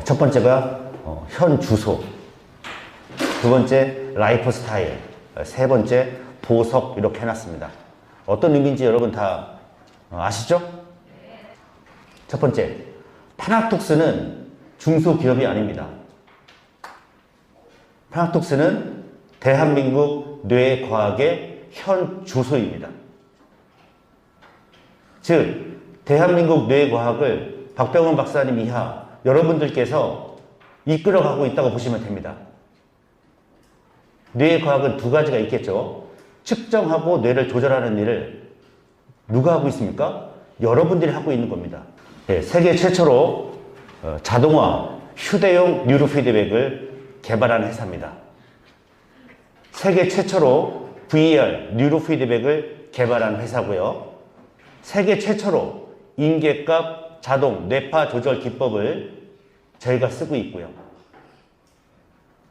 첫 번째가 현 주소, 두 번째 라이프 스타일, 세 번째 보석 이렇게 해놨습니다. 어떤 의미인지 여러분 다 아시죠? 첫 번째, 파나톡스는 중소기업이 아닙니다. 파나톡스는 대한민국 뇌과학의 현 주소입니다. 즉, 대한민국 뇌과학을 박병원 박사님 이하 여러분들께서 이끌어가고 있다고 보시면 됩니다. 뇌과학은 두 가지가 있겠죠. 측정하고 뇌를 조절하는 일을 누가 하고 있습니까? 여러분들이 하고 있는 겁니다. 네, 세계 최초로 자동화 휴대용 뉴로피드백을 개발한 회사입니다. 세계 최초로 VR 뉴로피드백을 개발한 회사고요. 세계 최초로 인계값 자동 뇌파 조절 기법을 저희가 쓰고 있고요.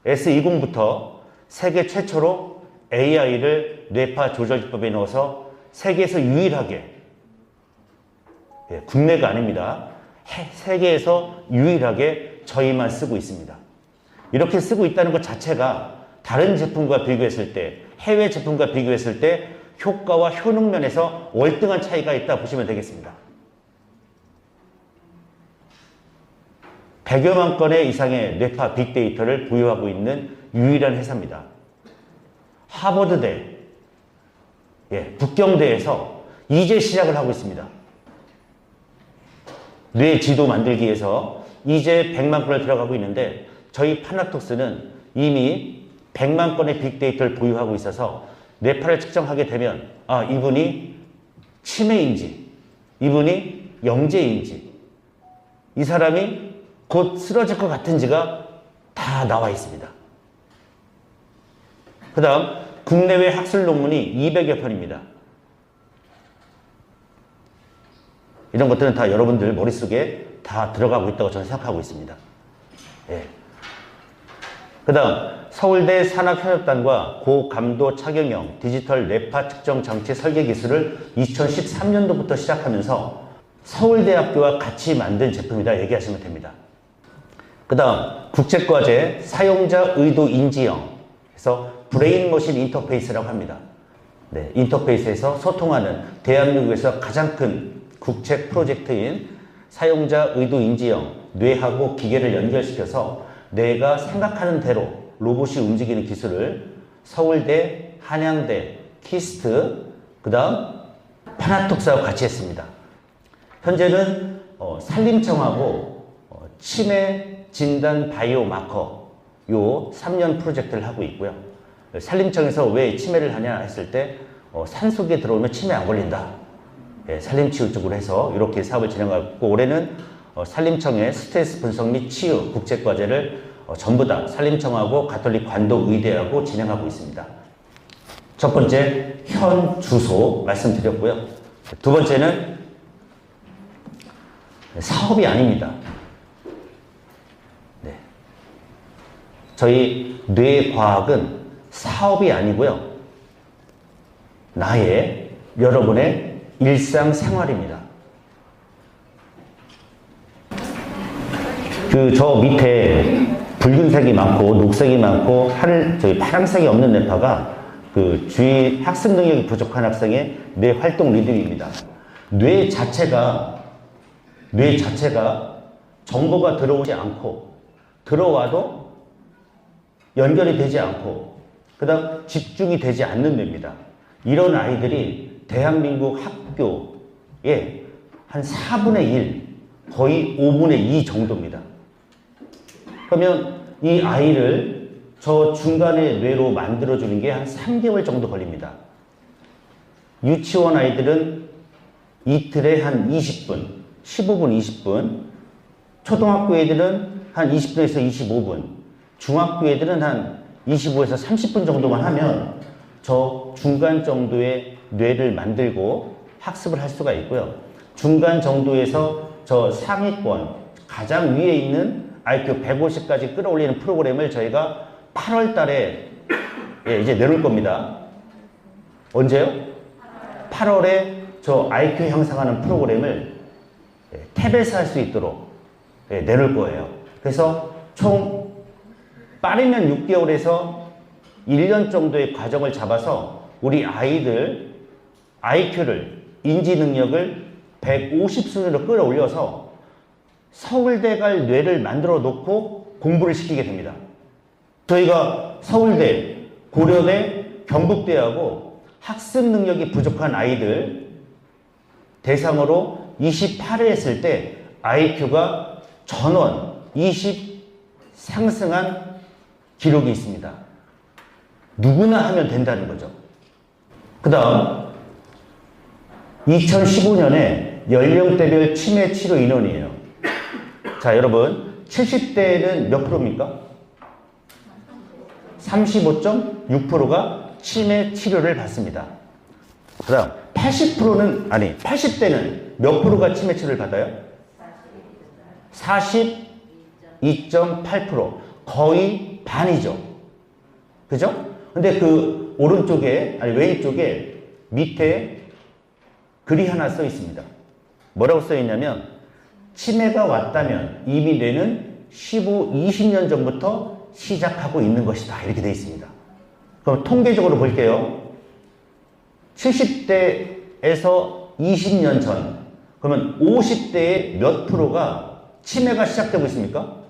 S20부터 세계 최초로 AI를 뇌파 조절 기법에 넣어서 세계에서 유일하게, 국내가 아닙니다. 세계에서 유일하게 저희만 쓰고 있습니다. 이렇게 쓰고 있다는 것 자체가 다른 제품과 비교했을 때, 해외 제품과 비교했을 때 효과와 효능 면에서 월등한 차이가 있다 보시면 되겠습니다. 100여만 건의 이상의 뇌파 빅데이터를 보유하고 있는 유일한 회사입니다. 하버드대, 북경대에서 이제 시작을 하고 있습니다. 뇌 지도 만들기 위해서 이제 100만 건을 들어가고 있는데 저희 파나톡스는 이미 100만 건의 빅데이터를 보유하고 있어서 뇌파를 측정하게 되면 이분이 치매인지 이분이 영재인지 이 사람이 곧 쓰러질 것 같은지가 다 나와 있습니다. 그 다음 국내외 학술 논문이 200여 편입니다. 이런 것들은 다 여러분들 머릿속에 다 들어가고 있다고 저는 생각하고 있습니다. 그 다음 서울대 산학협력단과 고감도 착용형 디지털 뇌파 측정 장치 설계 기술을 2013년도부터 시작하면서 서울대학교와 같이 만든 제품이다 얘기하시면 됩니다. 그 다음 국제과제 사용자 의도 인지형 그래서 브레인머신 인터페이스라고 합니다. 인터페이스에서 소통하는 대한민국에서 가장 큰 국책 프로젝트인 사용자 의도 인지형 뇌하고 기계를 연결시켜서 뇌가 생각하는 대로 로봇이 움직이는 기술을 서울대, 한양대, 키스트, 그 다음 파나톡스하고 같이 했습니다. 현재는 산림청하고 치매 진단 바이오 마커 요 3년 프로젝트를 하고 있고요. 산림청에서 왜 치매를 하냐 했을 때 산속에 들어오면 치매 안 걸린다. 산림치유 쪽으로 해서 이렇게 사업을 진행하고 있고 올해는 산림청의 스트레스 분석 및 치유 국제과제를 전부 다 산림청하고 가톨릭 관도의대하고 진행하고 있습니다. 첫 번째 현 주소 말씀드렸고요. 두 번째는 사업이 아닙니다. 저희 뇌과학은 사업이 아니고요. 나의 여러분의 일상생활입니다. 저 밑에 붉은색이 많고 녹색이 많고 저희 파란색이 없는 뇌파가 주위 학습 능력이 부족한 학생의 뇌 활동 리듬입니다. 뇌 자체가 정보가 들어오지 않고 들어와도 연결이 되지 않고 그 다음 집중이 되지 않는 뇌입니다. 이런 아이들이 대한민국 학교의 한 4분의 1 거의 5분의 2 정도입니다. 그러면 이 아이를 저 중간에 뇌로 만들어주는 게 한 3개월 정도 걸립니다. 유치원 아이들은 이틀에 한 20분, 15분, 20분, 초등학교 애들은 한 20분에서 25분, 중학교 애들은 한 25에서 30분 정도만 하면 저 중간 정도의 뇌를 만들고 학습을 할 수가 있고요. 중간 정도에서 저 상위권, 가장 위에 있는 IQ 150까지 끌어올리는 프로그램을 저희가 8월 달에 이제 내놓을 겁니다. 언제요? 8월에 저 IQ 향상하는 프로그램을 탭에서 할 수 있도록 내놓을 거예요. 그래서 총 빠르면 6개월에서 1년 정도의 과정을 잡아서 우리 아이들 IQ를, 인지 능력을 150순위로 끌어올려서 서울대 갈 뇌를 만들어 놓고 공부를 시키게 됩니다. 저희가 서울대, 고려대, 경북대하고 학습 능력이 부족한 아이들 대상으로 28회 했을 때 IQ가 전원 20 상승한 기록이 있습니다. 누구나 하면 된다는 거죠. 그 다음 2015년에 연령대별 치매 치료 인원이에요. 자, 여러분 70대는 몇 프로입니까? 35.6%가 치매 치료를 받습니다. 그 다음 80%는 아니 80대는 몇 프로가 치매 치료를 받아요? 42.8%, 거의 반이죠. 그죠? 근데 그 오른쪽에 아니 왼쪽에 밑에 글이 하나 써 있습니다. 뭐라고 써 있냐면 치매가 왔다면 이미 뇌는 15, 20년 전부터 시작하고 있는 것이다. 이렇게 되어 있습니다. 그럼 통계적으로 볼게요. 70대에서 20년 전, 그러면 50대의 몇 프로가 치매가 시작되고 있습니까?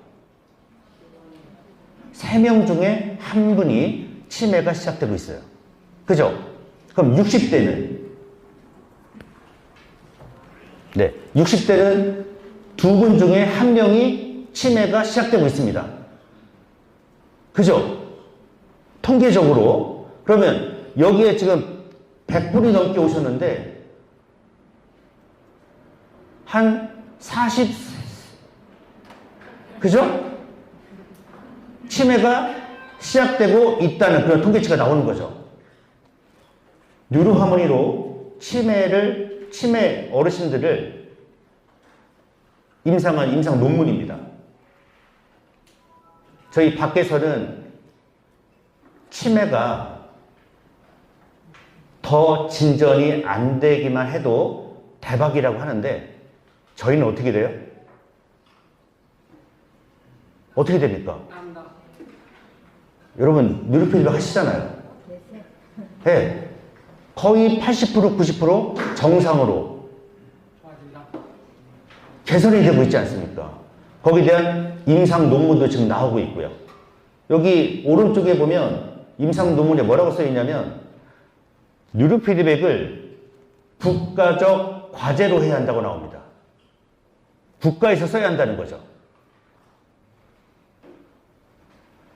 3명 중에 1분이 치매가 시작되고 있어요. 그죠? 그럼 60대는? 네. 60대는 2분 중에 1명이 치매가 시작되고 있습니다. 그죠? 통계적으로. 그러면 여기에 지금 100분이 넘게 오셨는데, 한 40, 그죠? 치매가 시작되고 있다는 그런 통계치가 나오는 거죠. 뉴로하모니로 치매 어르신들을 임상한 임상 논문입니다. 저희 밖에서는 치매가 더 진전이 안 되기만 해도 대박이라고 하는데 저희는 어떻게 돼요? 어떻게 됩니까? 여러분 뉴로피드백 하시잖아요. 네. 거의 80% 90% 정상으로 개선이 되고 있지 않습니까? 거기에 대한 임상 논문도 지금 나오고 있고요. 여기 오른쪽에 보면 임상 논문에 뭐라고 써 있냐면 뉴로피드백을 국가적 과제로 해야 한다고 나옵니다. 국가에서 써야 한다는 거죠.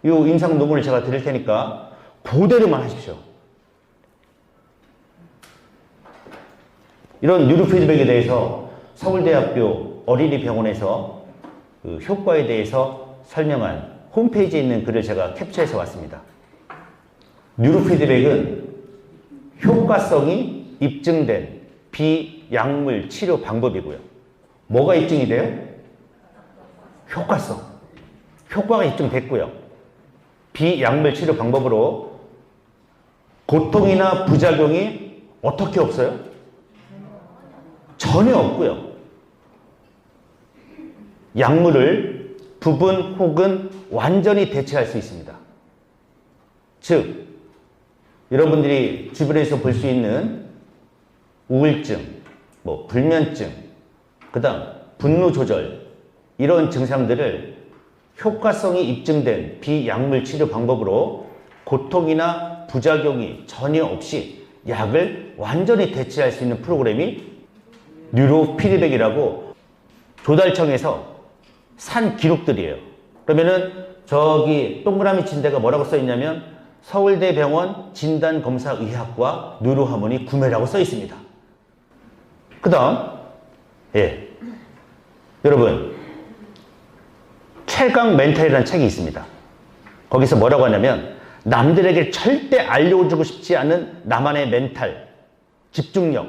이 임상 논문을 제가 드릴 테니까 그대로만 하십시오. 이런 뉴로피드백에 대해서 서울대학교 어린이병원에서 그 효과에 대해서 설명한 홈페이지에 있는 글을 제가 캡처해서 왔습니다. 뉴로피드백은 효과성이 입증된 비약물 치료 방법이고요. 뭐가 입증이 돼요? 효과성. 효과가 입증됐고요. 비약물 치료 방법으로 고통이나 부작용이 어떻게 없어요? 전혀 없고요. 약물을 부분 혹은 완전히 대체할 수 있습니다. 즉, 여러분들이 주변에서 볼 수 있는 우울증, 불면증, 그 다음 분노 조절, 이런 증상들을 효과성이 입증된 비약물 치료 방법으로 고통이나 부작용이 전혀 없이 약을 완전히 대체할 수 있는 프로그램이 뉴로피드백이라고 조달청에서 산 기록들이에요. 그러면은 저기 동그라미 친 데가 뭐라고 써 있냐면 서울대병원 진단검사의학과 뉴로하모니 구매라고 써 있습니다. 그 다음 여러분 최강 멘탈이라는 책이 있습니다. 거기서 뭐라고 하냐면 남들에게 절대 알려주고 싶지 않은 나만의 멘탈, 집중력,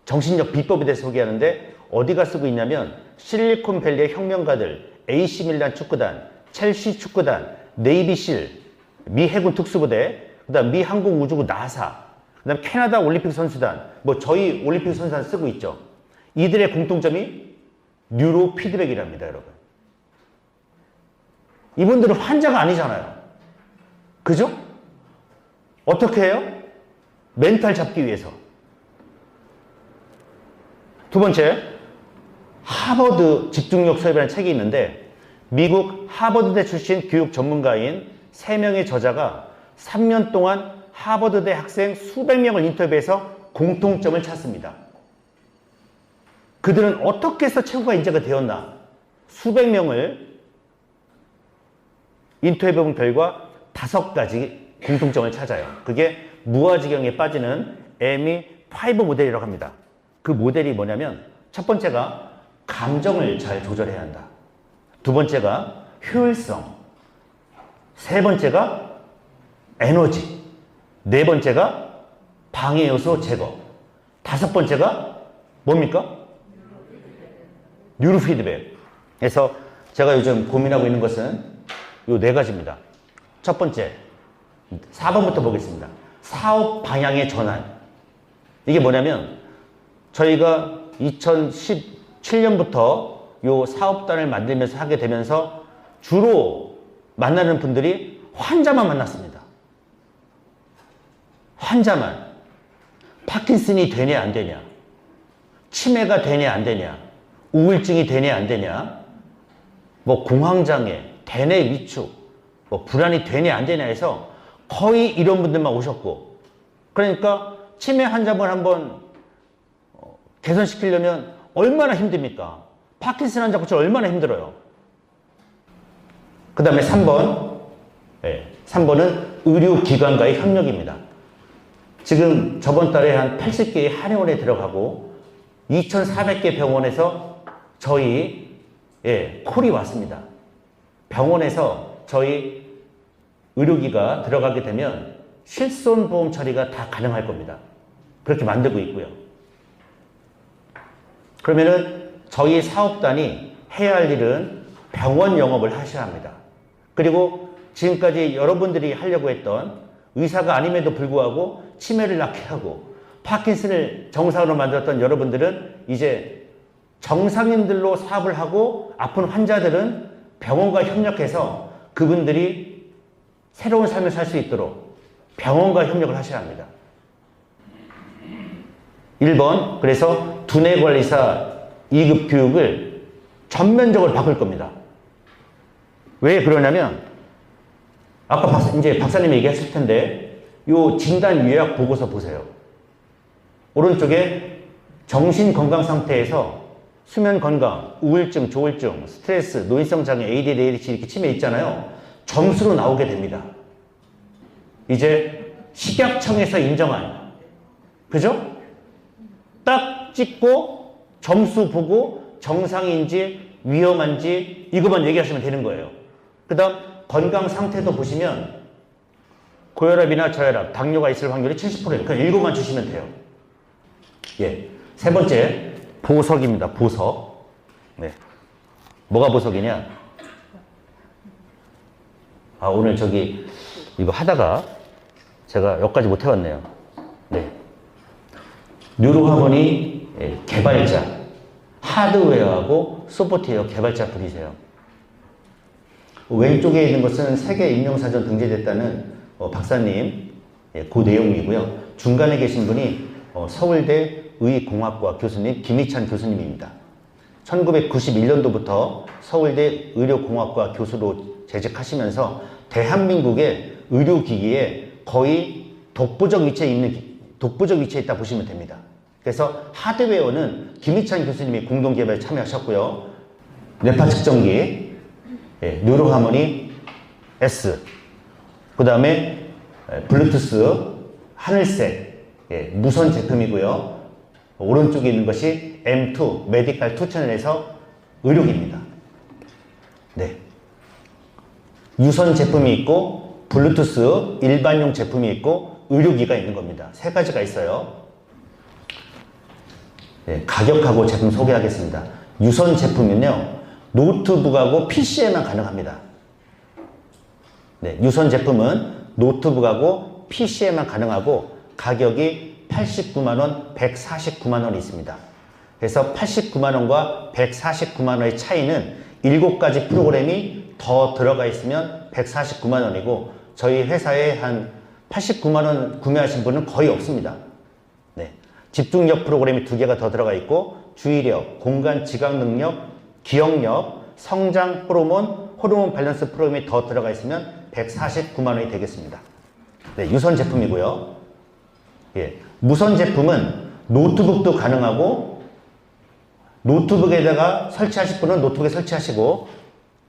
정신력 비법에 대해서 소개하는데 어디가 쓰고 있냐면 실리콘밸리의 혁명가들, AC 밀란 축구단, 첼시 축구단, 네이비실, 미 해군 특수부대, 그 다음 미 항공우주국 나사, 그 다음 캐나다 올림픽 선수단, 저희 올림픽 선수단 쓰고 있죠. 이들의 공통점이 뉴로 피드백이랍니다, 여러분. 이분들은 환자가 아니잖아요. 그죠? 어떻게 해요? 멘탈 잡기 위해서. 두 번째, 하버드 집중력 수업이라는 책이 있는데 미국 하버드대 출신 교육 전문가인 3명의 저자가 3년 동안 하버드대 학생 수백 명을 인터뷰해서 공통점을 찾습니다. 그들은 어떻게 해서 최고가 인재가 되었나? 수백 명을 인터뷰해본 결과 5가지 공통점을 찾아요. 그게 무아지경에 빠지는 ME5 모델이라고 합니다. 그 모델이 뭐냐면 첫 번째가 감정을 잘 조절해야 한다. 두 번째가 효율성. 세 번째가 에너지. 네 번째가 방해 요소 제거. 다섯 번째가 뭡니까? 뉴로 피드백. 그래서 제가 요즘 고민하고 있는 것은 요 4가지입니다. 첫 번째, 4번부터 보겠습니다. 사업 방향의 전환. 이게 뭐냐면 저희가 2017년부터 요 사업단을 만들면서 하게 되면서 주로 만나는 분들이 환자만 만났습니다. 환자만. 파킨슨이 되냐 안 되냐, 치매가 되냐 안 되냐, 우울증이 되냐 안 되냐, 뭐 공황장애, 대뇌 위축, 뭐 불안이 되냐 안 되냐 해서 거의 이런 분들만 오셨고, 그러니까 치매 환자분 한번 개선시키려면 얼마나 힘듭니까? 파킨슨 환자 고쳐 얼마나 힘들어요. 그 다음에 3번. 3번은 의료기관과의 협력입니다. 지금 저번 달에 한 80개의 한의원에 들어가고 2,400개 병원에서 저희 콜이 왔습니다. 병원에서 저희 의료기가 들어가게 되면 실손보험 처리가 다 가능할 겁니다. 그렇게 만들고 있고요. 그러면은 저희 사업단이 해야 할 일은 병원 영업을 하셔야 합니다. 그리고 지금까지 여러분들이 하려고 했던 의사가 아님에도 불구하고 치매를 낫게 하고 파킨슨을 정상으로 만들었던 여러분들은 이제 정상인들로 사업을 하고 아픈 환자들은 병원과 협력해서 그분들이 새로운 삶을 살 수 있도록 병원과 협력을 하셔야 합니다. 1번, 그래서 두뇌관리사 2급 교육을 전면적으로 바꿀 겁니다. 왜 그러냐면 아까 이제 박사님이 얘기했을 텐데 요 진단 요약 보고서 보세요. 오른쪽에 정신 건강 상태에서 수면 건강, 우울증, 조울증, 스트레스, 노인성 장애, ADD, ADHD 이렇게 치매 있잖아요. 점수로 나오게 됩니다. 이제 식약청에서 인정한, 그죠? 딱 찍고 점수 보고 정상인지 위험한지 이것만 얘기하시면 되는 거예요. 그 다음 건강 상태도 보시면 고혈압이나 저혈압, 당뇨가 있을 확률이 70%예요. 그냥 읽어만 주시면 돼요. 세 번째, 보석입니다. 보석. 뭐가 보석이냐? 오늘 이거 하다가 제가 여기까지 못 해왔네요. 뉴로하모니 개발자, 하드웨어하고 소프트웨어 개발자 분이세요. 왼쪽에 있는 것은 세계 인명사전 등재됐다는 박사님 그 내용이고요. 중간에 계신 분이 서울대 의공학과 교수님 김희찬 교수님입니다. 1991년도부터 서울대 의료공학과 교수로 재직하시면서 대한민국의 의료기기에 거의 독보적 위치에 있다 보시면 됩니다. 그래서 하드웨어는 김희찬 교수님이 공동개발에 참여하셨고요. 뇌파 측정기, 뉴로하모니 S, 그 다음에 블루투스 하늘색, 무선 제품이고요. 오른쪽에 있는 것이 M2 메디칼 2 채널에서 의료기입니다. 유선 제품이 있고 블루투스 일반용 제품이 있고 의료기가 있는 겁니다. 3가지가 있어요. 가격하고 제품 소개하겠습니다. 유선 제품은요, 노트북하고 PC에만 가능합니다. 유선 제품은 노트북하고 PC에만 가능하고 가격이 89만원, 149만원이 있습니다. 그래서 89만원과 149만원의 차이는 7가지 프로그램이 더 들어가 있으면 149만 원이고 저희 회사에 한 89만 원 구매하신 분은 거의 없습니다. 네. 집중력 프로그램이 2개가 더 들어가 있고 주의력, 공간 지각 능력, 기억력, 성장 호르몬, 호르몬 밸런스 프로그램이 더 들어가 있으면 149만 원이 되겠습니다. 네, 유선 제품이고요. 예, 무선 제품은 노트북도 가능하고 노트북에다가 설치하실 분은 노트북에 설치하시고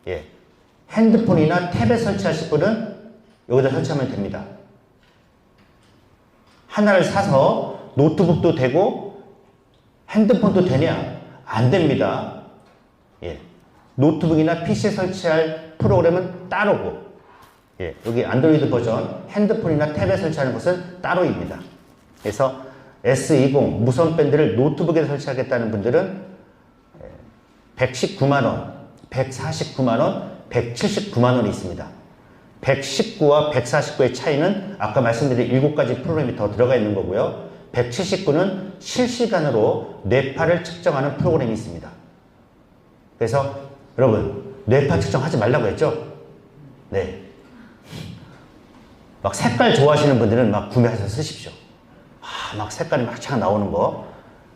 예, 핸드폰이나 탭에 설치하실 분은 여기다 설치하면 됩니다. 하나를 사서 노트북도 되고 핸드폰도 되냐? 안 됩니다. 예, 노트북이나 PC에 설치할 프로그램은 따로고 예, 여기 안드로이드 버전 핸드폰이나 탭에 설치하는 것은 따로입니다. 그래서 S20 무선 밴드를 노트북에 설치하겠다는 분들은 119만원, 149만원, 179만원이 있습니다. 119와 149의 차이는 아까 말씀드린 7가지 프로그램이 더 들어가 있는 거고요. 179는 실시간으로 뇌파를 측정하는 프로그램이 있습니다. 그래서 여러분 뇌파 측정하지 말라고 했죠? 네. 막 색깔 좋아하시는 분들은 막 구매해서 쓰십시오. 막 색깔이 막 쫙 나오는 거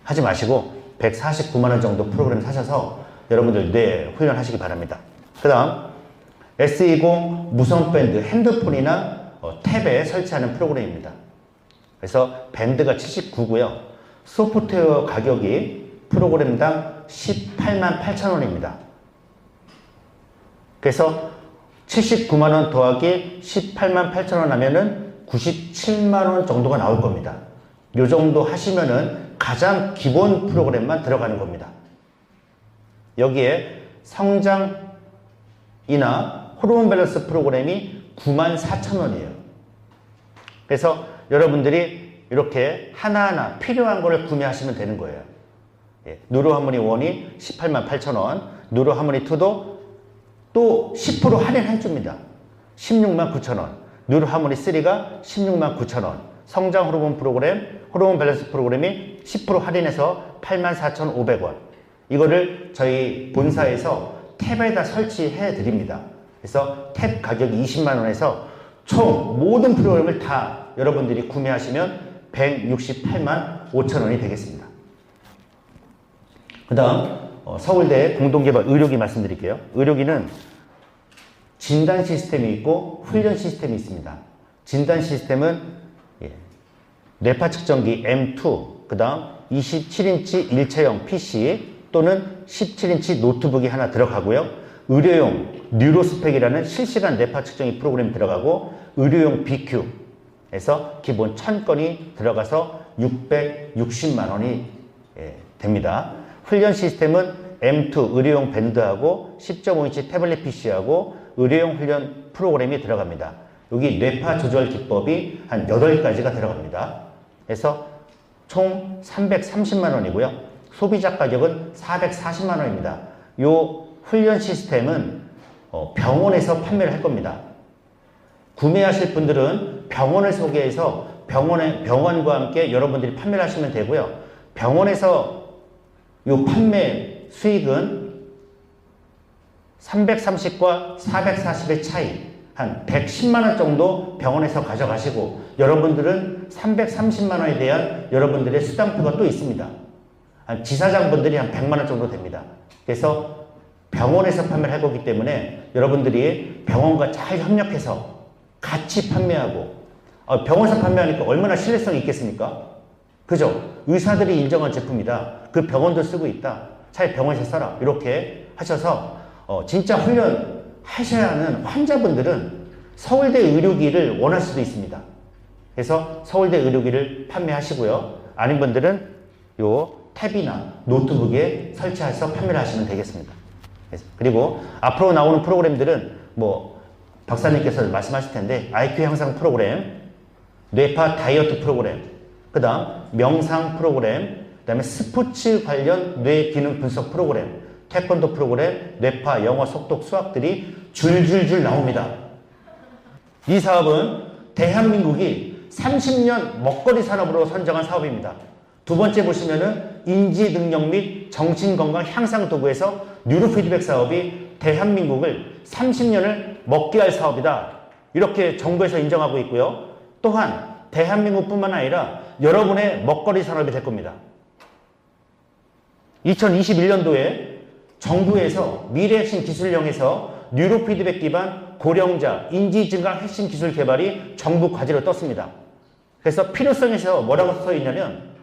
하지 마시고 149만원 정도 프로그램 사셔서 여러분들 뇌 훈련하시기 바랍니다. 그 다음 S20 무선 밴드 핸드폰이나 탭에 설치하는 프로그램입니다. 그래서 밴드가 79고요. 소프트웨어 가격이 프로그램당 18만 8천원입니다. 그래서 79만원 더하기 18만 8천원 하면은 97만원 정도가 나올 겁니다. 요 정도 하시면은 가장 기본 프로그램만 들어가는 겁니다. 여기에 성장이나 호르몬 밸런스 프로그램이 94,000원이에요. 그래서 여러분들이 이렇게 하나하나 필요한 거를 구매하시면 되는 거예요. 예, 누로 하모니 1이 18만 8천원, 누로 하모니 2도 또 10% 할인해 줍니다. 16만 9천원, 누로 하모니 3가 16만 9천원, 성장 호르몬 프로그램, 호르몬 밸런스 프로그램이 10% 할인해서 84,500원. 이거를 저희 본사에서 탭에다 설치해 드립니다. 그래서 탭 가격이 20만 원에서 총 모든 프로그램을 다 여러분들이 구매하시면 168만 5천 원이 되겠습니다. 그 다음 서울대 공동개발 의료기 말씀드릴게요. 의료기는 진단 시스템이 있고 훈련 시스템이 있습니다. 진단 시스템은 뇌파 측정기 M2, 그 다음 27인치 일체형 PC 또는 17인치 노트북이 하나 들어가고요. 의료용 뉴로스펙이라는 실시간 뇌파 측정기 프로그램이 들어가고 의료용 BQ에서 기본 1000건이 들어가서 660만 원이 됩니다. 훈련 시스템은 M2 의료용 밴드하고 10.5인치 태블릿 PC하고 의료용 훈련 프로그램이 들어갑니다. 여기 뇌파 조절 기법이 한 8가지가 들어갑니다. 그래서 총 330만 원이고요. 소비자 가격은 440만 원입니다. 요 훈련 시스템은 병원에서 판매를 할 겁니다. 구매하실 분들은 병원을 소개해서 병원과 함께 여러분들이 판매를 하시면 되고요. 병원에서 요 판매 수익은 330과 440의 차이 한 110만 원 정도 병원에서 가져가시고 여러분들은 330만 원에 대한 여러분들의 수당표가 또 있습니다. 지사장분들이 한 100만 원 정도 됩니다. 그래서 병원에서 판매를 할 거기 때문에 여러분들이 병원과 잘 협력해서 같이 판매하고 병원에서 판매하니까 얼마나 신뢰성이 있겠습니까? 그죠? 의사들이 인정한 제품이다. 그 병원도 쓰고 있다. 차라리 병원에서 써라. 이렇게 하셔서 진짜 훈련 하셔야 하는 환자분들은 서울대 의료기를 원할 수도 있습니다. 그래서 서울대 의료기를 판매하시고요. 아닌 분들은 요 탭이나 노트북에 설치해서 판매를 하시면 되겠습니다. 그리고 앞으로 나오는 프로그램들은 뭐 박사님께서 말씀하실 텐데 IQ 향상 프로그램, 뇌파 다이어트 프로그램, 그 다음 명상 프로그램, 그 다음에 스포츠 관련 뇌 기능 분석 프로그램, 태권도 프로그램, 뇌파, 영어, 속독, 수학들이 줄줄줄 나옵니다. 이 사업은 대한민국이 30년 먹거리 산업으로 선정한 사업입니다. 두 번째 보시면은 인지 능력 및 정신 건강 향상 도구에서 뉴로 피드백 사업이 대한민국을 30년을 먹게 할 사업이다. 이렇게 정부에서 인정하고 있고요. 또한 대한민국뿐만 아니라 여러분의 먹거리 산업이 될 겁니다. 2021년도에 정부에서 미래 핵심 기술령에서 뉴로 피드백 기반 고령자 인지 증강 핵심 기술 개발이 정부 과제로 떴습니다. 그래서 필요성에서 뭐라고 써 있냐면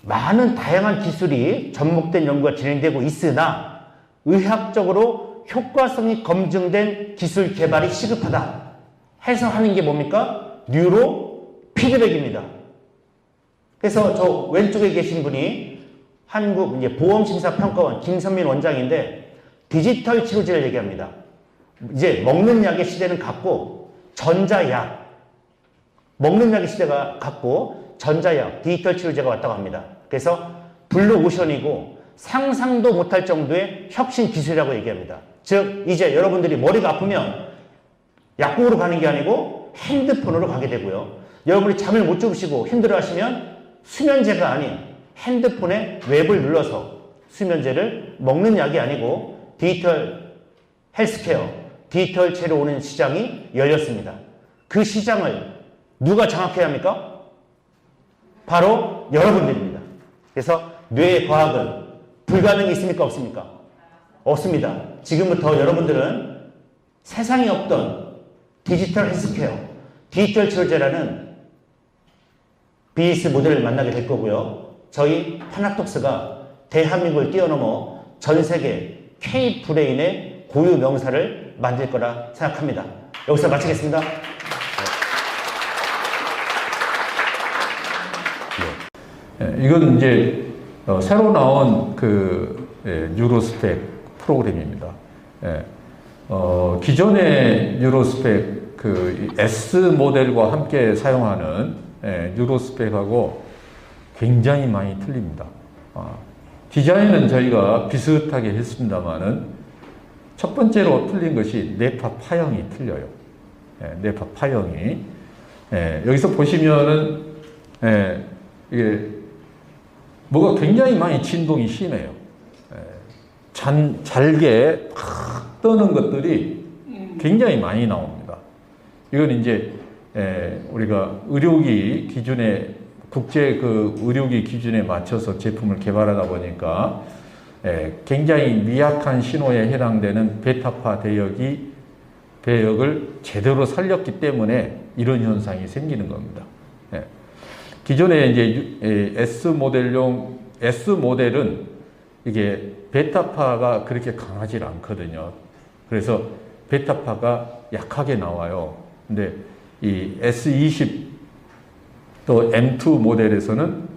많은 다양한 기술이 접목된 연구가 진행되고 있으나 의학적으로 효과성이 검증된 기술 개발이 시급하다 해서 하는 게 뭡니까? 뉴로 피드백입니다. 그래서 저 왼쪽에 계신 분이 한국 이제 보험심사평가원 김선민 원장인데 디지털 치료제를 얘기합니다. 이제 먹는 약의 시대는 갔고 전자약, 먹는 약의 시대가 갔고 전자약, 디지털 치료제가 왔다고 합니다. 그래서 블루오션이고 상상도 못할 정도의 혁신 기술이라고 얘기합니다. 즉 이제 여러분들이 머리가 아프면 약국으로 가는 게 아니고 핸드폰으로 가게 되고요. 여러분이 잠을 못 주무시고 힘들어하시면 수면제가 아닌 핸드폰에 웹을 눌러서 수면제를 먹는 약이 아니고 디지털 헬스케어, 디지털 채로 오는 시장이 열렸습니다. 그 시장을 누가 장악해야 합니까? 바로 여러분들입니다. 그래서 뇌의 과학은 불가능이 있습니까? 없습니까? 없습니다. 지금부터 여러분들은 세상에 없던 디지털 헬스케어, 디지털 치료제라는 비즈니스 모델을 만나게 될 거고요. 저희 파나톡스가 대한민국을 뛰어넘어 전 세계 K-브레인의 고유 명사를 만들 거라 생각합니다. 여기서 마치겠습니다. 이건 이제 새로 나온 뉴로스펙 프로그램입니다. 기존의 뉴로스펙 S 모델과 함께 사용하는 뉴로스펙하고 굉장히 많이 틀립니다. 디자인은 저희가 비슷하게 했습니다만은 첫 번째로 틀린 것이 뇌파 파형이 틀려요. 뇌파 파형이. 여기서 보시면은 이게 뭐가 굉장히 많이 진동이 심해요. 잘게 팍 떠는 것들이 굉장히 많이 나옵니다. 이건 이제 우리가 의료기 기준에 국제 의료기 기준에 맞춰서 제품을 개발하다 보니까 굉장히 미약한 신호에 해당되는 베타파 대역을 제대로 살렸기 때문에 이런 현상이 생기는 겁니다. 기존에 이제 S 모델은 이게 베타파가 그렇게 강하지 않거든요. 그래서 베타파가 약하게 나와요. 근데 이 S20 또 M2 모델에서는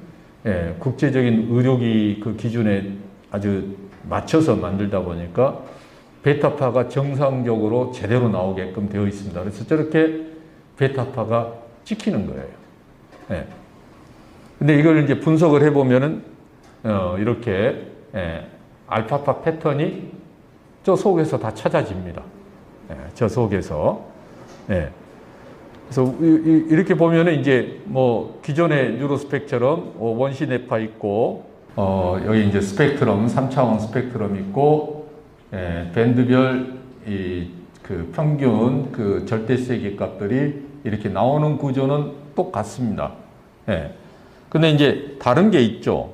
국제적인 의료기 기준에 아주 맞춰서 만들다 보니까 베타파가 정상적으로 제대로 나오게끔 되어 있습니다. 그래서 저렇게 베타파가 찍히는 거예요. 근데 이걸 이제 분석을 해보면은, 이렇게, 알파파 패턴이 저 속에서 다 찾아집니다. 저 속에서. 그래서 이렇게 보면은 이제 뭐 기존의 뉴로스펙처럼 원시 뇌파 있고, 여기 이제 스펙트럼, 3차원 스펙트럼 있고, 밴드별 평균 절대세기 값들이 이렇게 나오는 구조는 똑같습니다. 근데 이제 다른 게 있죠.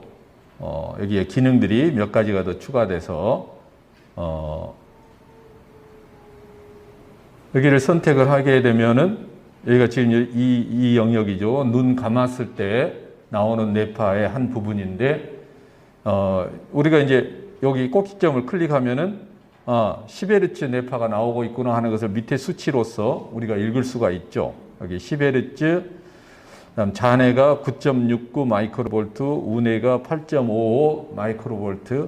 여기에 기능들이 몇 가지가 더 추가돼서, 여기를 선택을 하게 되면은, 여기가 지금 이 영역이죠. 눈 감았을 때 나오는 뇌파의 한 부분인데, 우리가 이제 여기 꼭지점을 클릭하면은, 10Hz 뇌파가 나오고 있구나 하는 것을 밑에 수치로서 우리가 읽을 수가 있죠. 여기 10Hz, 그다음 잔해가 9.69 마이크로볼트, 우뇌가 8.55 마이크로볼트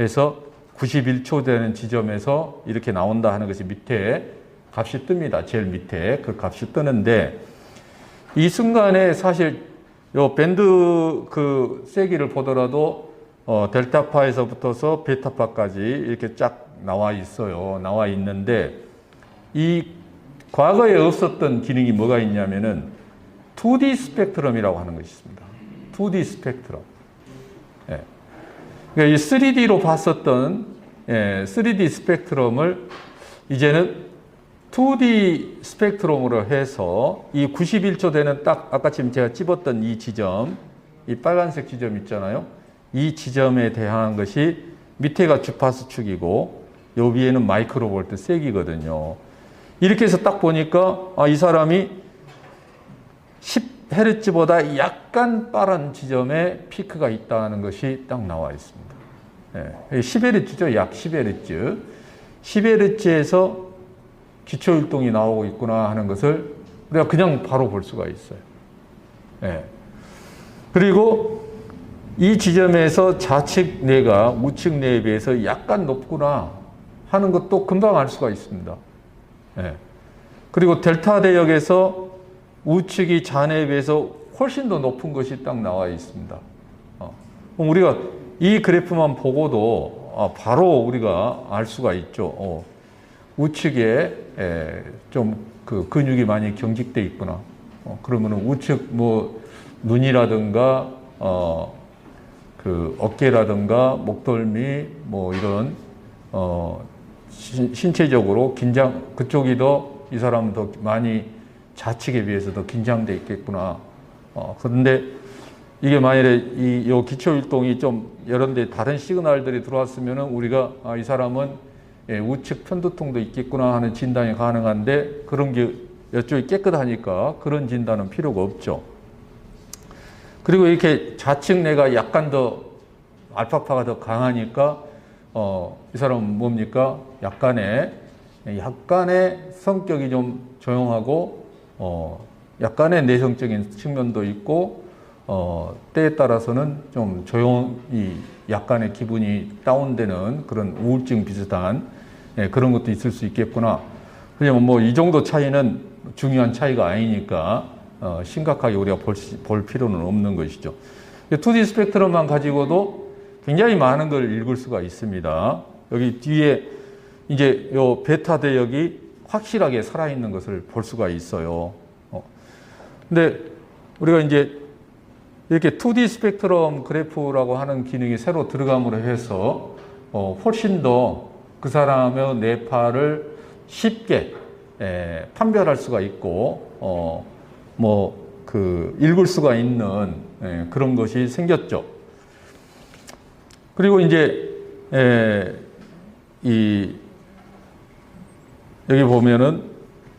해서 91초 되는 지점에서 이렇게 나온다 하는 것이 밑에 값이 뜹니다. 제일 밑에 그 값이 뜨는데 이 순간에 사실 요 밴드 세기를 보더라도 델타파에서 붙어서 베타파까지 이렇게 쫙 나와 있어요. 나와 있는데 이 과거에 없었던 기능이 뭐가 있냐면은 2D 스펙트럼이라고 하는 것이 있습니다. 2D 스펙트럼. 예. 그러니까 이 3D로 봤었던 3D 스펙트럼을 이제는 2D 스펙트럼으로 해서 이 91초 되는 딱 아까 지금 제가 찝었던 이 지점, 이 빨간색 지점 있잖아요. 이 지점에 대한 것이 밑에가 주파수 축이고 요 위에는 마이크로볼트 세기거든요. 이렇게 해서 딱 보니까 이 사람이 10Hz보다 약간 빠른 지점에 피크가 있다는 것이 딱 나와 있습니다. 10Hz죠. 약 10Hz. 10Hz에서 기초율동이 나오고 있구나 하는 것을 우리가 그냥 바로 볼 수가 있어요. 그리고 이 지점에서 좌측 뇌가 우측 뇌에 비해서 약간 높구나 하는 것도 금방 알 수가 있습니다. 그리고 델타 대역에서 우측이 좌뇌에 비해서 훨씬 더 높은 것이 딱 나와 있습니다. 그럼 우리가 이 그래프만 보고도 바로 우리가 알 수가 있죠. 우측에 좀 그 근육이 많이 경직돼 있구나. 그러면 우측 뭐 눈이라든가 그 어깨라든가 목덜미 뭐 이런 신체적으로 긴장 그쪽이 더 이 사람은 더 많이 좌측에 비해서 더 긴장돼 있겠구나. 그런데 이게 만일에 요 기초율동이 좀 여러 데 다른 시그널들이 들어왔으면은 우리가 이 사람은 우측 편두통도 있겠구나 하는 진단이 가능한데 그런 게 이쪽이 깨끗하니까 그런 진단은 필요가 없죠. 그리고 이렇게 좌측 뇌가 약간 더 알파파가 더 강하니까 이 사람은 뭡니까? 약간의 성격이 좀 조용하고 약간의 내성적인 측면도 있고 때에 따라서는 좀 조용히 약간의 기분이 다운되는 그런 우울증 비슷한 그런 것도 있을 수 있겠구나. 왜냐면 뭐 이 정도 차이는 중요한 차이가 아니니까 심각하게 우리가 볼 필요는 없는 것이죠. 2D 스펙트럼만 가지고도 굉장히 많은 걸 읽을 수가 있습니다. 여기 뒤에 이제 요 베타 대역이 확실하게 살아있는 것을 볼 수가 있어요. 근데 우리가 이제 이렇게 2D 스펙트럼 그래프라고 하는 기능이 새로 들어감으로 해서 훨씬 더 그 사람의 뇌파를 쉽게 판별할 수가 있고 읽을 수가 있는 그런 것이 생겼죠. 그리고 이제 여기 보면은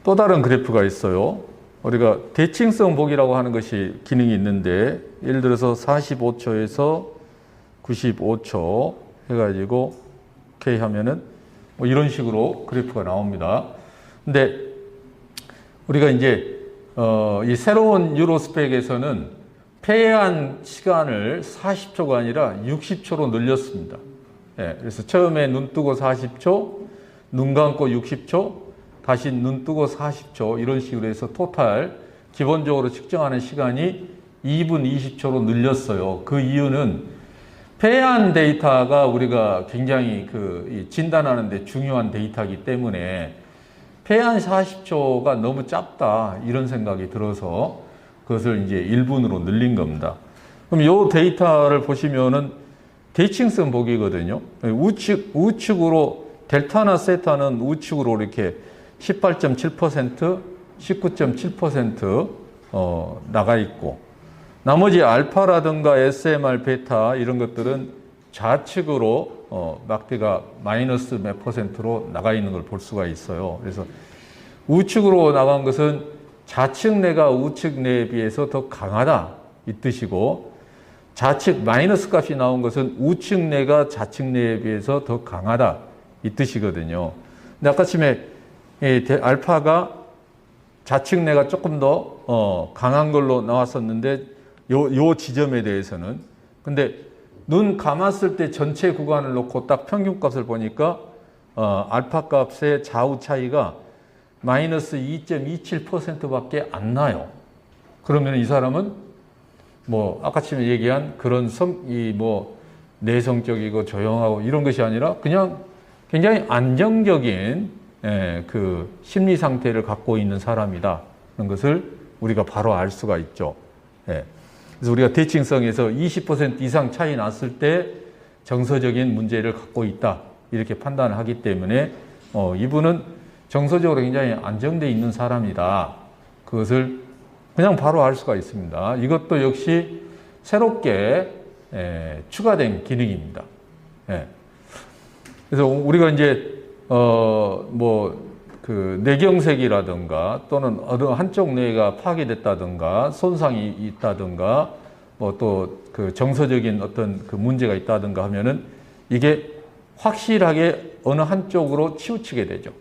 또 다른 그래프가 있어요. 우리가 대칭성 보기라고 하는 것이 기능이 있는데 예를 들어서 45초에서 95초 해가지고 오케이 하면은 뭐 이런 식으로 그래프가 나옵니다. 근데 우리가 이제 이 새로운 유로스펙에서는 폐해한 시간을 40초가 아니라 60초로 늘렸습니다. 그래서 처음에 눈 뜨고 40초, 눈 감고 60초, 다시 눈 뜨고 40초 이런 식으로 해서 토탈 기본적으로 측정하는 시간이 2분 20초로 늘렸어요. 그 이유는 폐해한 데이터가 우리가 굉장히 진단하는 데 중요한 데이터이기 때문에 폐해한 40초가 너무 짧다 이런 생각이 들어서 그것을 이제 1분으로 늘린 겁니다. 그럼 이 데이터를 보시면은 대칭성 보기거든요. 우측으로 델타나 세타는 우측으로 이렇게 18.7%, 19.7% 나가 있고 나머지 알파라든가 SMR, 베타 이런 것들은 좌측으로 막대가 마이너스 몇 %로 나가 있는 걸 볼 수가 있어요. 그래서 우측으로 나간 것은 좌측 뇌가 우측 뇌에 비해서 더 강하다 이 뜻이고 좌측 마이너스 값이 나온 것은 우측 뇌가 좌측 뇌에 비해서 더 강하다 이 뜻이거든요. 근데 아까 전에 알파가 좌측 뇌가 조금 더 강한 걸로 나왔었는데 요 지점에 대해서는 근데 눈 감았을 때 전체 구간을 놓고 딱 평균값을 보니까 알파 값의 좌우 차이가 마이너스 2.27%밖에 안 나요. 그러면 이 사람은 뭐 아까 전에 얘기한 그런 내성적이고 조용하고 이런 것이 아니라 그냥 굉장히 안정적인 그 심리 상태를 갖고 있는 사람이다. 그런 것을 우리가 바로 알 수가 있죠. 예. 그래서 우리가 대칭성에서 20% 이상 차이 났을 때 정서적인 문제를 갖고 있다 이렇게 판단을 하기 때문에 이분은 정서적으로 굉장히 안정되어 있는 사람이다. 그것을 그냥 바로 알 수가 있습니다. 이것도 역시 새롭게 추가된 기능입니다. 예. 그래서 우리가 이제 그 뇌경색이라든가 또는 어느 한쪽 뇌가 파괴됐다든가 손상이 있다든가 뭐 또 그 정서적인 어떤 그 문제가 있다든가 하면은 이게 확실하게 어느 한쪽으로 치우치게 되죠.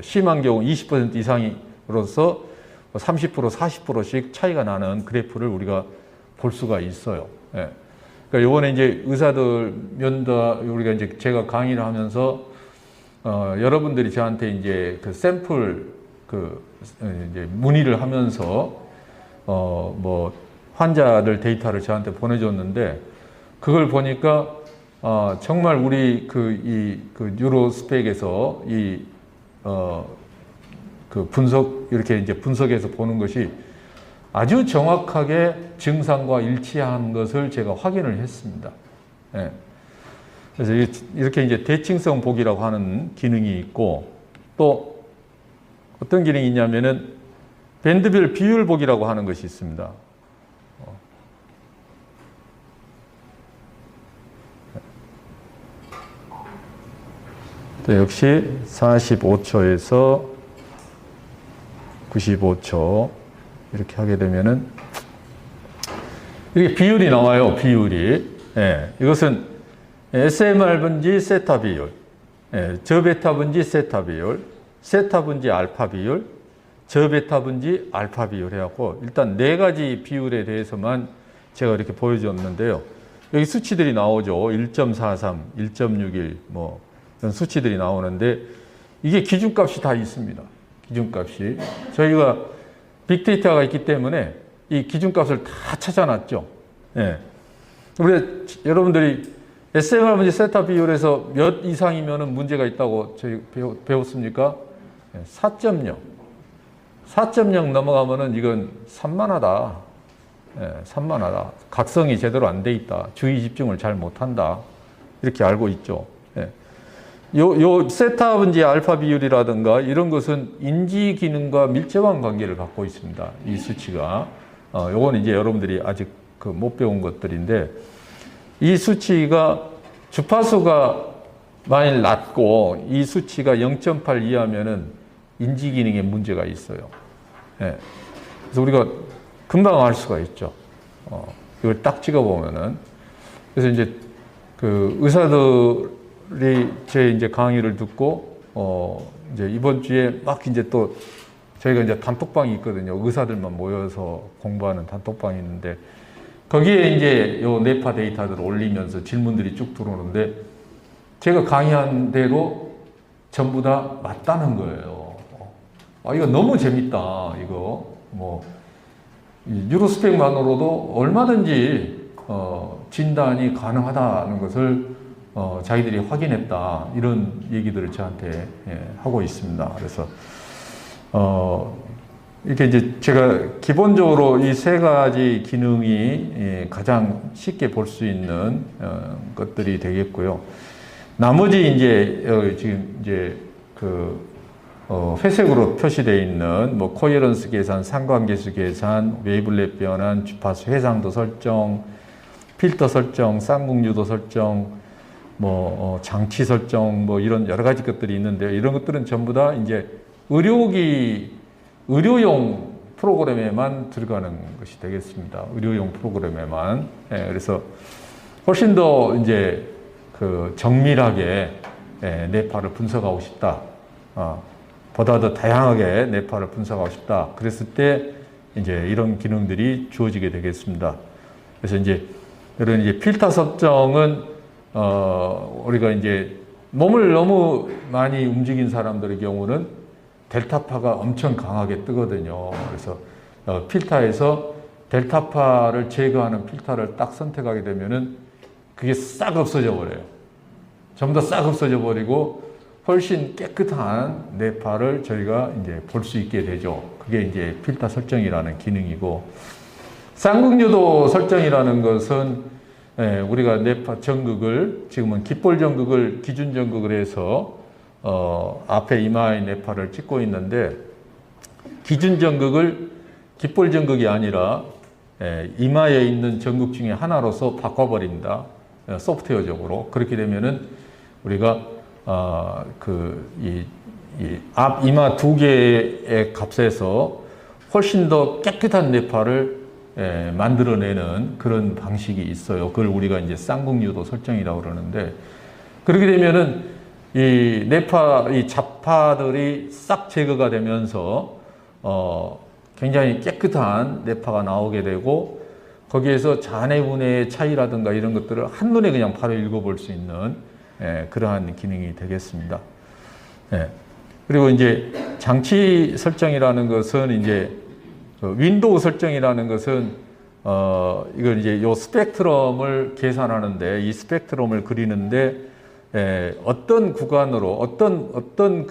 심한 경우 20% 이상으로서 30%, 40%씩 차이가 나는 그래프를 우리가 볼 수가 있어요. 예. 그러니까 요번에 이제 의사들 면담 우리가 이제 제가 강의를 하면서 여러분들이 저한테 이제 그 샘플 이제 문의를 하면서 뭐 환자들 데이터를 저한테 보내줬는데 그걸 보니까 정말 우리 그 뉴로스펙에서 그 분석 이렇게 이제 분석해서 보는 것이 아주 정확하게 증상과 일치한 것을 제가 확인을 했습니다. 예. 그래서 이렇게 이제 대칭성 보기라고 하는 기능이 있고 또 어떤 기능이 있냐면은 밴드별 비율 보기라고 하는 것이 있습니다. 역시 45초에서 95초 이렇게 하게 되면은 이렇게 비율이 나와요. 비율이. 예, 이것은 SMR 분지 세타 비율, 저베타 분지 세타 비율, 세타 분지 알파 비율, 저베타 분지 알파 비율 해갖고 일단 네 가지 비율에 대해서만 제가 이렇게 보여줬는데요. 여기 수치들이 나오죠. 1.43, 1.61 뭐 이런 수치들이 나오는데 이게 기준값이 다 있습니다. 기준값이. 저희가 빅데이터가 있기 때문에 이 기준값을 다 찾아놨죠. 예. 우리 여러분들이 SMR 문제 세타 비율에서 몇 이상이면 문제가 있다고 저희 배웠습니까? 4.0. 4.0 넘어가면은 이건 산만하다. 예, 산만하다. 각성이 제대로 안 돼 있다. 주의 집중을 잘 못한다. 이렇게 알고 있죠. 예. 요 세타 분지 알파 비율이라든가 이런 것은 인지 기능과 밀접한 관계를 갖고 있습니다. 이 수치가. 요건 이제 여러분들이 아직 못 배운 것들인데 이 수치가 주파수가 많이 낮고 이 수치가 0.8 이하면은 인지 기능에 문제가 있어요. 예. 그래서 우리가 금방 알 수가 있죠. 이걸 딱 찍어보면은. 그래서 이제 그 의사들이 제 이제 강의를 듣고, 이제 이번 주에 막 이제 또 저희가 이제 단톡방이 있거든요. 의사들만 모여서 공부하는 단톡방이 있는데 거기에 이제 요 뇌파 데이터들을 올리면서 질문들이 쭉 들어오는데 제가 강의한 대로 전부 다 맞다는 거예요. 이거 너무 재밌다. 이거 뭐 뉴로스펙만으로도 얼마든지 진단이 가능하다는 것을 자기들이 확인했다. 이런 얘기들을 저한테 하고 있습니다. 그래서 이렇게 이제 제가 기본적으로 이 세 가지 기능이 가장 쉽게 볼 수 있는 것들이 되겠고요. 나머지 이제 지금 이제 회색으로 표시되어 있는 뭐 코헤런스 계산, 상관계수 계산, 웨이블렛 변환, 주파수 해상도 설정, 필터 설정, 쌍극 유도 설정, 뭐 장치 설정, 뭐 이런 여러 가지 것들이 있는데요. 이런 것들은 전부 다 이제 의료용 프로그램에만 들어가는 것이 되겠습니다. 의료용 프로그램에만. 그래서 훨씬 더 이제 정밀하게 뇌파를 분석하고 싶다. 보다 더 다양하게 뇌파를 분석하고 싶다. 그랬을 때 이제 이런 기능들이 주어지게 되겠습니다. 그래서 이제 이런 이제 필터 설정은 우리가 이제 몸을 너무 많이 움직인 사람들의 경우는 델타파가 엄청 강하게 뜨거든요. 그래서 필터에서 델타파를 제거하는 필터를 딱 선택하게 되면은 그게 싹 없어져 버려요. 전부 다 싹 없어져 버리고 훨씬 깨끗한 뇌파를 저희가 이제 볼 수 있게 되죠. 그게 이제 필터 설정이라는 기능이고, 쌍극유도 설정이라는 것은 우리가 뇌파 전극을 지금은 깃볼 전극을 기준 전극을 해서 앞에 이마의 뇌파를 찍고 있는데, 기준 전극을 깃볼 전극이 아니라 이마에 있는 전극 중에 하나로서 바꿔버린다. 소프트웨어적으로. 그렇게 되면은 우리가 앞 이마 두 개의 값에서 훨씬 더 깨끗한 뇌파를 만들어내는 그런 방식이 있어요. 그걸 우리가 이제 쌍극유도 설정이라고 그러는데, 그렇게 되면은 이 뇌파, 이 잡파들이 싹 제거가 되면서 굉장히 깨끗한 뇌파가 나오게 되고, 거기에서 잔해 분해의 차이라든가 이런 것들을 한눈에 그냥 바로 읽어볼 수 있는 그러한 기능이 되겠습니다. 그리고 이제 장치 설정이라는 것은 이제 윈도우 설정이라는 것은 이걸 이제 요 스펙트럼을 계산하는데, 이 스펙트럼을 그리는데 어떤 구간으로 어떤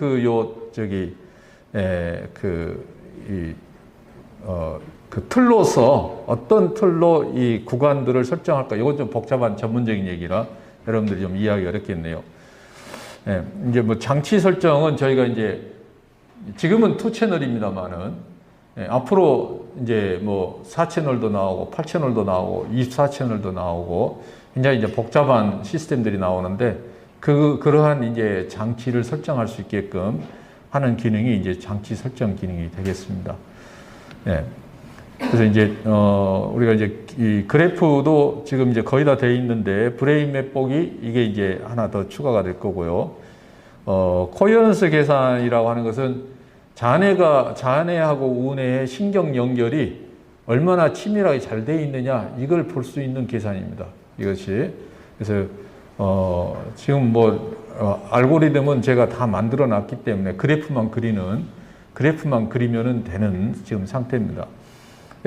그 틀로서 어떤 틀로 이 구간들을 설정할까? 이건 좀 복잡한 전문적인 얘기라 여러분들이 좀 이해하기 어렵겠네요. 이제 뭐 장치 설정은 저희가 이제 지금은 2채널입니다만은 앞으로 이제 뭐 4채널도 나오고 8채널도 나오고 24채널도 나오고 굉장히 이제 복잡한 시스템들이 나오는데, 그러한 이제 장치를 설정할 수 있게끔 하는 기능이 이제 장치 설정 기능이 되겠습니다. 그래서 이제 우리가 이제 이 그래프도 지금 이제 거의 다 돼 있는데, 브레인 맵보기 이게 이제 하나 더 추가가 될 거고요. 코어런스 계산이라고 하는 것은 잔해하고 우뇌의 신경 연결이 얼마나 치밀하게 잘 돼 있느냐, 이걸 볼 수 있는 계산입니다. 이것이. 그래서 지금 알고리즘은 제가 다 만들어 놨기 때문에 그래프만 그리면은 되는 지금 상태입니다.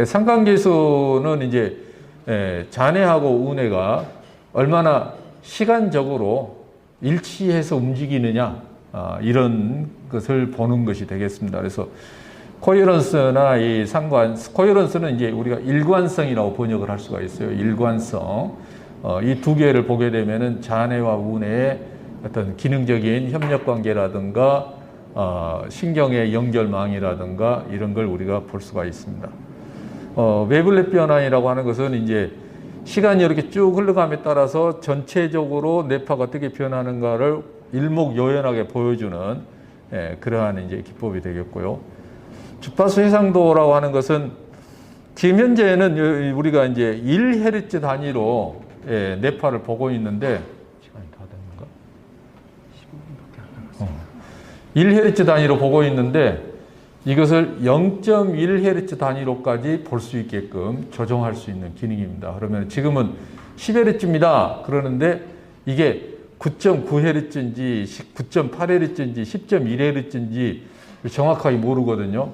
상관계수는 이제 잔해하고 우뇌가 얼마나 시간적으로 일치해서 움직이느냐, 이런 것을 보는 것이 되겠습니다. 그래서 코어런스나 코어런스는 이제 우리가 일관성이라고 번역을 할 수가 있어요. 일관성. 이 두 개를 보게 되면은 잔해와 우뇌의 어떤 기능적인 협력 관계라든가 신경의 연결망이라든가 이런 걸 우리가 볼 수가 있습니다. 웨이블렛 변환이라고 하는 것은 이제 시간이 이렇게 쭉 흘러감에 따라서 전체적으로 뇌파가 어떻게 변하는가를 일목요연하게 보여주는 그러한 이제 기법이 되겠고요. 주파수 해상도라고 하는 것은 지금 현재는 우리가 이제 1Hz 단위로 뇌파를 보고 있는데, 시간이 다 됐는가? 1Hz 단위로 보고 있는데, 이것을 0.1Hz 단위로까지 볼 수 있게끔 조정할 수 있는 기능입니다. 그러면 지금은 10Hz입니다. 그러는데 이게 9.9Hz인지 9.8Hz인지 10.1Hz인지 정확하게 모르거든요.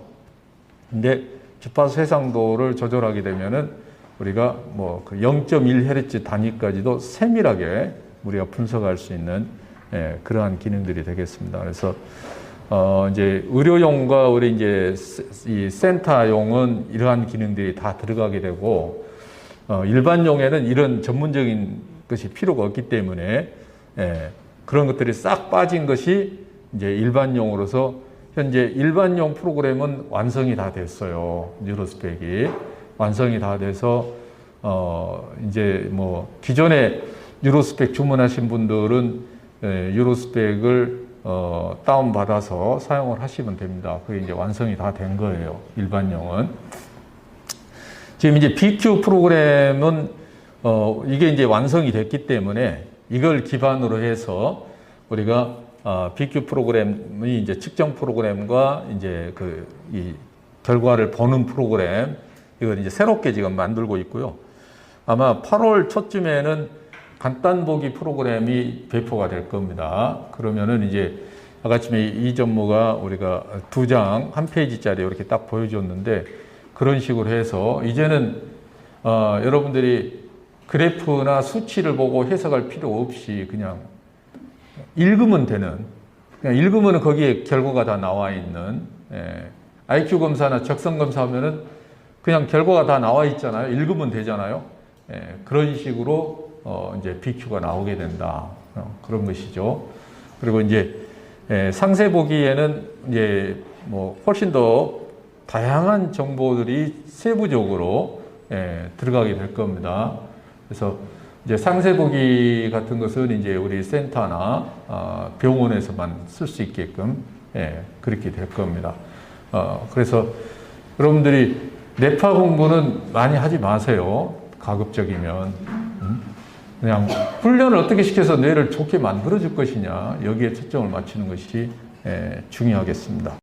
근데 주파수 해상도를 조절하게 되면은 우리가 뭐 0.1Hz 단위까지도 세밀하게 우리가 분석할 수 있는 그러한 기능들이 되겠습니다. 그래서 이제 의료용과 우리 이제 이 센터용은 이러한 기능들이 다 들어가게 되고, 일반용에는 이런 전문적인 것이 필요가 없기 때문에 그런 것들이 싹 빠진 것이 이제 일반용으로서 현재 일반용 프로그램은 완성이 다 됐어요. 뉴로스펙이 완성이 다 돼서 이제 뭐 기존에 뉴로스펙 주문하신 분들은 뉴로스펙을 다운받아서 사용을 하시면 됩니다. 그게 이제 완성이 다 된 거예요. 일반용은. 지금 이제 BQ 프로그램은, 이게 이제 완성이 됐기 때문에 이걸 기반으로 해서 우리가, BQ 프로그램이 이제 측정 프로그램과 이제 이 결과를 보는 프로그램, 이걸 이제 새롭게 지금 만들고 있고요. 아마 8월 초쯤에는 간단보기 프로그램이 배포가 될 겁니다. 그러면은 이제 아까쯤에 이 전무가 우리가 2장 1페이지짜리 이렇게 딱 보여줬는데, 그런 식으로 해서 이제는 여러분들이 그래프나 수치를 보고 해석할 필요 없이 그냥 읽으면 되는 그냥 읽으면 거기에 결과가 다 나와 있는, IQ 검사나 적성 검사 하면은 그냥 결과가 다 나와 있잖아요. 읽으면 되잖아요. 그런 식으로 이제 BQ가 나오게 된다. 그런 것이죠. 그리고 이제 상세 보기에는 이제 뭐 훨씬 더 다양한 정보들이 세부적으로 들어가게 될 겁니다. 그래서 이제 상세 보기 같은 것은 이제 우리 센터나 병원에서만 쓸 수 있게끔 그렇게 될 겁니다. 그래서 여러분들이 뇌파 공부는 많이 하지 마세요. 가급적이면. 그냥 훈련을 어떻게 시켜서 뇌를 좋게 만들어 줄 것이냐, 여기에 초점을 맞추는 것이 중요하겠습니다.